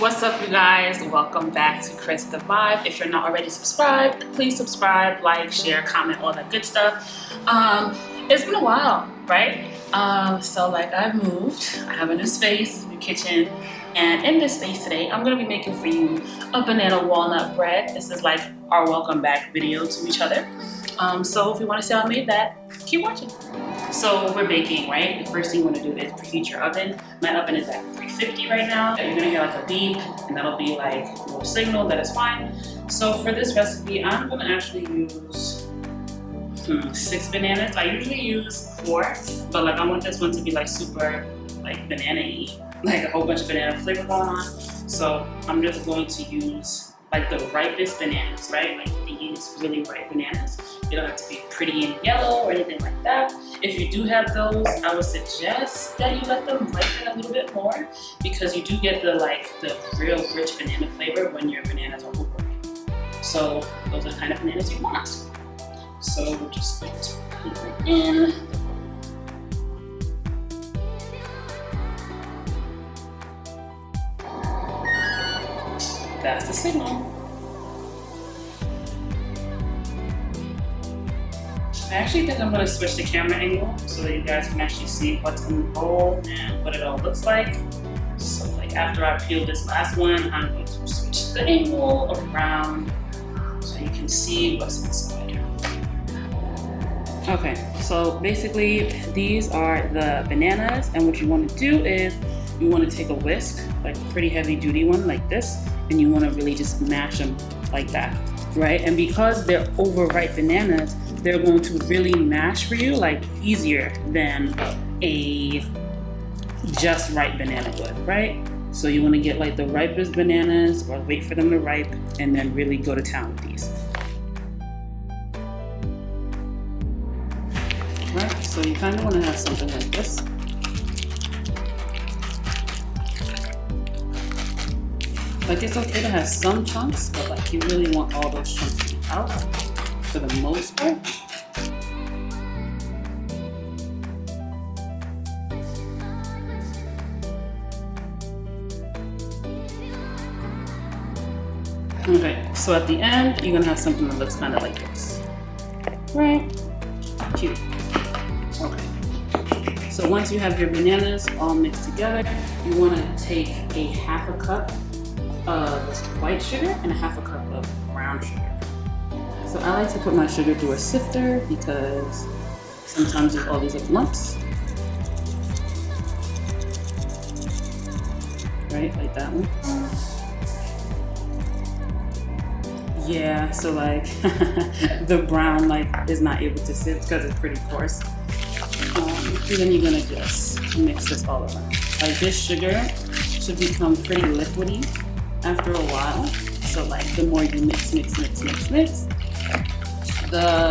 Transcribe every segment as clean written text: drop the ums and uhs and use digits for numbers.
What's up, you guys? Welcome back to KristheVibe. If you're not already subscribed, please subscribe, like, share, comment, all that good stuff. It's been a while, right? So like I moved, I have a new space, new kitchen, and in this space today, I'm gonna be making for you a banana walnut bread. This is like our welcome back video to each other. So if you want to see how I made that, keep watching. So we're baking, right? The first thing you want to do is preheat your oven. My oven is at 350 right now. You're gonna hear like a beep, and that'll be like a little signal that it's fine. So for this recipe, I'm gonna actually use 6 bananas. I usually use 4, but like I want this one to be like super like banana-y, like a whole bunch of banana flavor going on. So I'm just going to use like the ripest bananas, right? Like these really ripe bananas. You don't have to be pretty and yellow or anything like that. If you do have those, I would suggest that you let them ripen a little bit more, because you do get the real rich banana flavor when your bananas are overripe. So those are the kind of bananas you want. So we're just going to put them in. That's the signal. I actually think I'm going to switch the camera angle so that you guys can actually see what's in the bowl and what it all looks like. So like after I peel this last one, I'm going to switch the angle around so you can see what's inside. Okay, so basically these are the bananas, and what you want to do is you want to take a whisk, like a pretty heavy duty one like this, and you want to really just mash them like that, right? And because they're overripe bananas, they're going to really mash for you like easier than a just ripe banana would, right? So you want to get like the ripest bananas, or wait for them to ripe and then really go to town with these. Right, so you kind of want to have something like this. Like it's okay to have some chunks, but like you really want all those chunks to be out for the most part. Okay, so at the end, you're gonna have something that looks kind of like this. Right? Cute. Okay. So once you have your bananas all mixed together, you wanna take a half a cup of white sugar and a half a cup of brown sugar. So I like to put my sugar through a sifter because sometimes there's all these like lumps. Right, like that one. Yeah, so like the brown like is not able to sift because it's pretty coarse. And then you're gonna just mix this all around. Like this sugar should become pretty liquidy after a while. So like the more you mix, the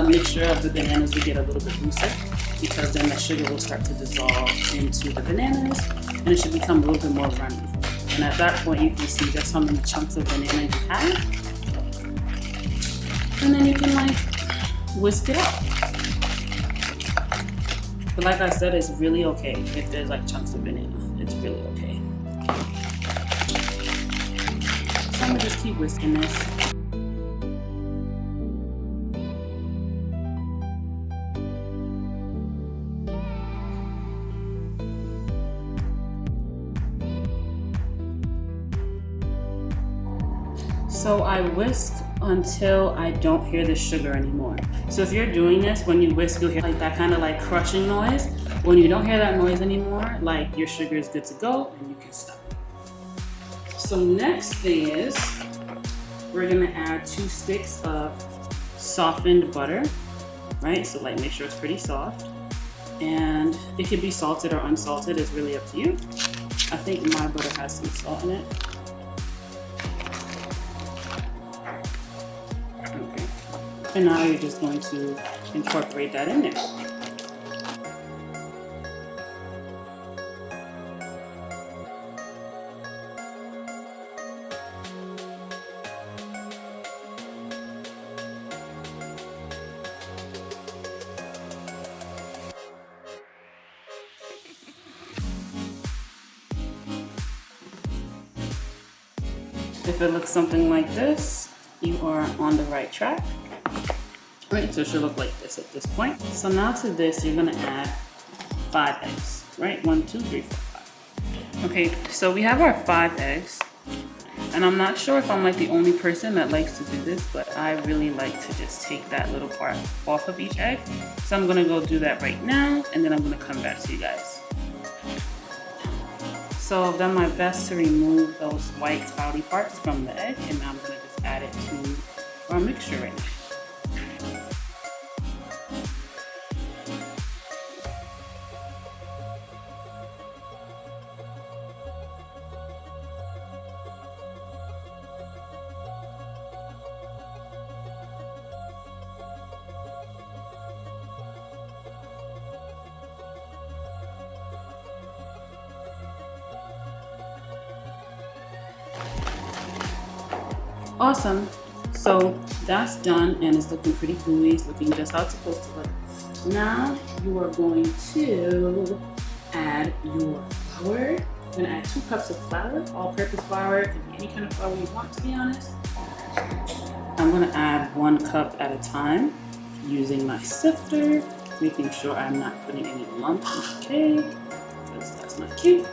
mixture of the bananas will get a little bit looser, because then the sugar will start to dissolve into the bananas and it should become a little bit more runny. And at that point you can see just how many chunks of banana you have. And then you can like whisk it out. But like I said, it's really okay if there's like chunks of banana. It's really okay. So I'm gonna just keep whisking this. So I whisk until I don't hear the sugar anymore. So if you're doing this, when you whisk, you'll hear like that kind of like crushing noise. When you don't hear that noise anymore, like your sugar is good to go and you can stop. So next thing is, we're gonna add 2 sticks of softened butter, right? So like make sure it's pretty soft. And it can be salted or unsalted, it's really up to you. I think my butter has some salt in it. Okay. And now you're just going to incorporate that in there. If it looks something like this, you are on the right track. Right, so it should look like this at this point. So now to this, you're gonna add 5 eggs, right? 1, 2, 3, 4, 5. Okay, so we have our 5 eggs. And I'm not sure if I'm like the only person that likes to do this, but I really like to just take that little part off of each egg. So I'm gonna go do that right now, and then I'm gonna come back to you guys. So I've done my best to remove those white cloudy parts from the egg, and now I'm gonna just add it to our mixture right now. Awesome. So that's done and it's looking pretty gooey. It's looking just how it's supposed to look. Now you are going to add your flour. You're gonna add 2 cups of flour, all-purpose flour. It can be any kind of flour you want, to be honest. I'm gonna add 1 cup at a time using my sifter, making sure I'm not putting any lumps in the cake, because that's not cute.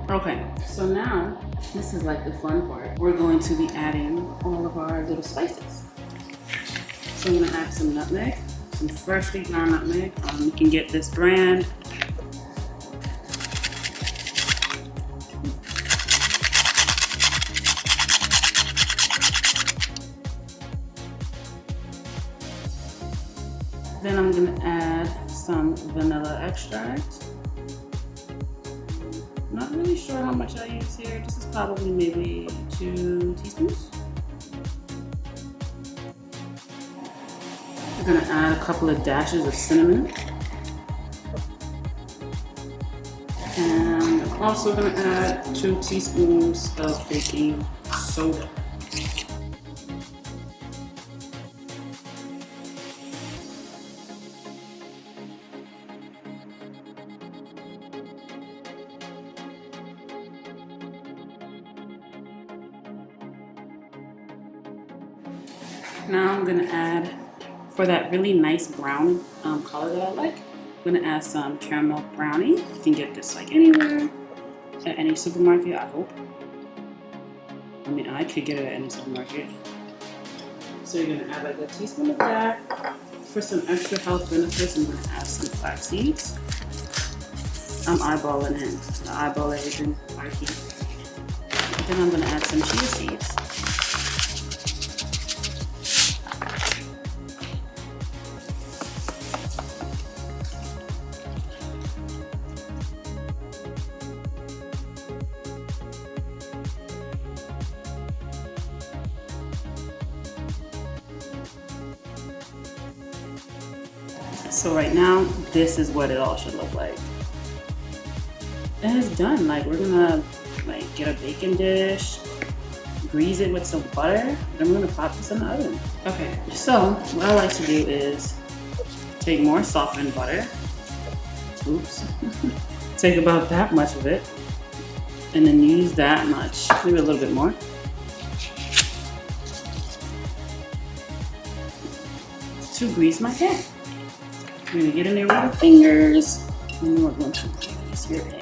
Okay, so now this is like the fun part. We're going to be adding all of our little spices. So I'm gonna add some nutmeg, some freshly ground nutmeg. You can get this brand. Then I'm gonna add some vanilla extract. Not really sure how much I use here. This is probably maybe 2 teaspoons. I'm gonna add a couple of dashes of cinnamon. And I'm also gonna add 2 teaspoons of baking soda. Now I'm gonna add, for that really nice brown color that I like, I'm gonna add some caramel brownie. You can get this like anywhere, at any supermarket, I hope. I mean, I could get it at any supermarket. So you're gonna add like a teaspoon of that. For some extra health benefits, I'm gonna add some flax seeds. I'm eyeballing in. I eyeball everything right here. Then I'm gonna add some chia seeds. So right now, this is what it all should look like. And it's done. Like, we're gonna like get a baking dish, grease it with some butter, then we're gonna pop this in the oven. Okay, so what I like to do is take more softened butter, oops, take about that much of it and then use that much, maybe a little bit more. To grease my pan. I'm gonna get in there with my fingers and we're going to grease your pan.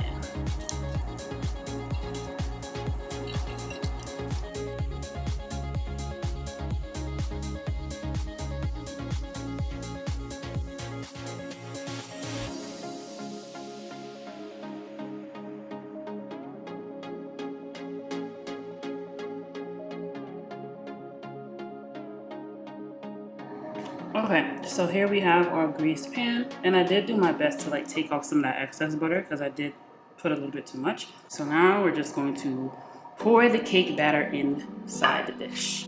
Okay, so here we have our greased pan, and I did do my best to like take off some of that excess butter because I did put a little bit too much. So now we're just going to pour the cake batter inside the dish.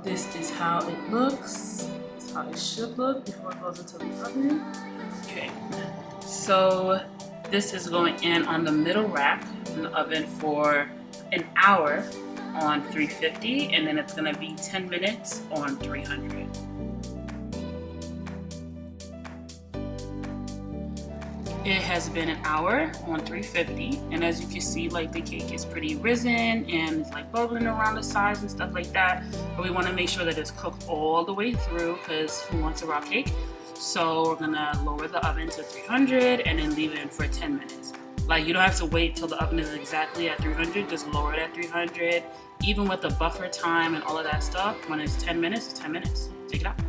This is how it looks. This is how it should look before it goes into the oven. Okay, so this is going in on the middle rack in the oven for an hour on 350, and then it's gonna be 10 minutes on 300. It has been an hour on 350, and as you can see, like the cake is pretty risen and like bubbling around the sides and stuff like that. But we want to make sure that it's cooked all the way through because who wants a raw cake? So we're gonna lower the oven to 300 and then leave it in for 10 minutes. Like you don't have to wait till the oven is exactly at 300, just lower it at 300. Even with the buffer time and all of that stuff, when it's 10 minutes, it's 10 minutes. Take it out.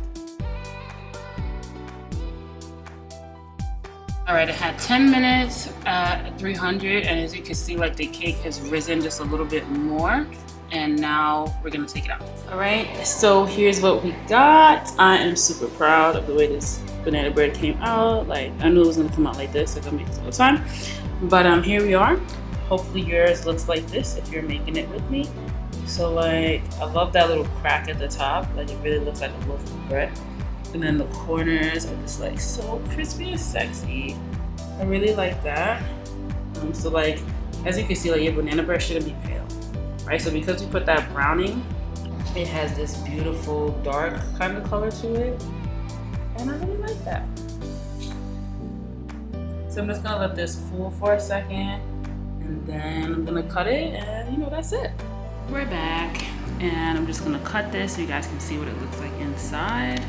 All right, it had 10 minutes at 300, and as you can see, like the cake has risen just a little bit more, and now we're gonna take it out. All right, so here's what we got. I am super proud of the way this banana bread came out. Like, I knew it was gonna come out like this, like I make this all the time. But here we are. Hopefully yours looks like this if you're making it with me. So like, I love that little crack at the top. Like it really looks like a loaf of bread. And then the corners are just like so crispy and sexy. I really like that. So like, as you can see, like your banana bread shouldn't be pale, right? So because we put that browning, it has this beautiful dark kind of color to it. And I really like that. So I'm just gonna let this cool for a second, and then I'm gonna cut it, and you know, that's it. We're back, and I'm just gonna cut this so you guys can see what it looks like inside.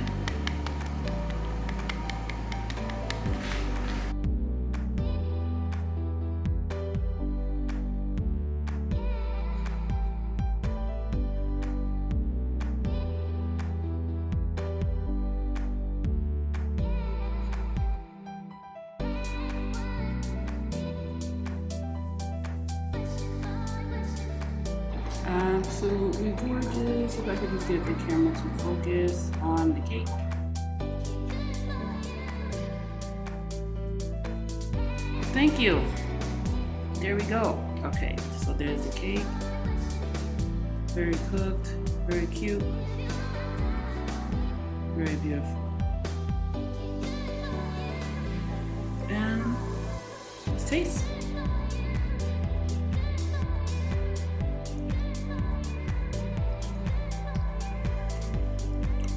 Absolutely gorgeous. If I could just get the camera to focus on the cake. Thank you. There we go. Okay, so there's the cake. Very cooked, very cute, very beautiful. And let's taste.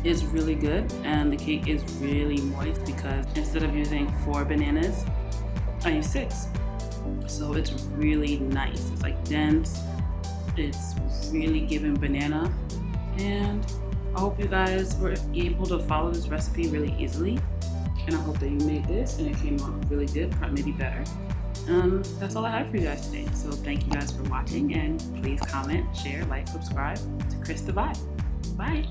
Is really good, and the cake is really moist because instead of using 4 bananas, I use 6. So it's really nice. It's like dense. It's really giving banana, and I hope you guys were able to follow this recipe really easily. And I hope that you made this and it came out really good, maybe better. That's all I have for you guys today. So thank you guys for watching, and please comment, share, like, subscribe to KristheVibe. Bye.